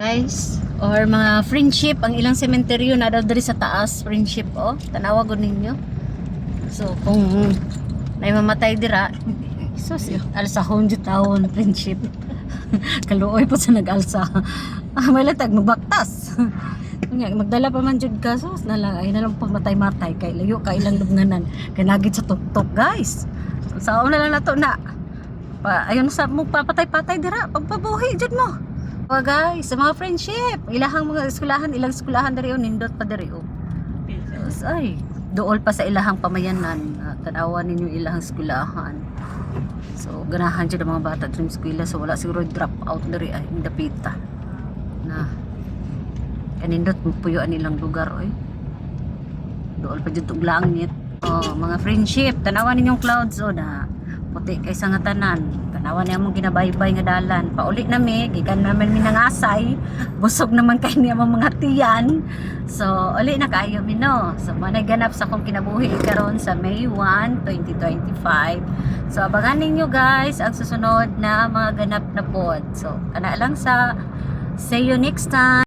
Guys, or mga friendship ang ilang sementeryo na daw diri sa taas, friendship tanawa gud ninyo. So kung may mamatay dira, sus alsahon jud taon friendship. Kaluoy po sa nag-alsa. May latag magbaktas. Nga magdala pa man jud ka, sus na lang ay na lang pamatay-matay kay layo ka ilang lubnganan kay nagit sa tuktok guys. Sa una lang nato na ayun sa mo papatay-patay dira pagpabuhi jud mo. Guys, sa mga friendship, ilahang mga eskwelahan, ilang eskwelahan diri nindot pa diri so, ay, dool pa sa ilahang pamayanan, tanawa ninyo ilahang eskwelahan. So, ganahan jud ang mga bata sa eskwela, so wala siguro drop out diri ay dapita. Na kanindot puyo ilang lugar dool pa jud og langit. Mga friendship, tanawa ninyong clouds na puti kay sa nga tanan. Tanawa niya mong ginabaybay nga dalan. Pauli na mi, gikan naman mi nangasay. Busog naman kay niya mga tiyan. So, uli na kayo mi no. So, manay-ganap sa kong kinabuhi karon sa May 1, 2025. So, abangan ninyo guys ang susunod na mga ganap na pod. So, kana lang sa see you next time.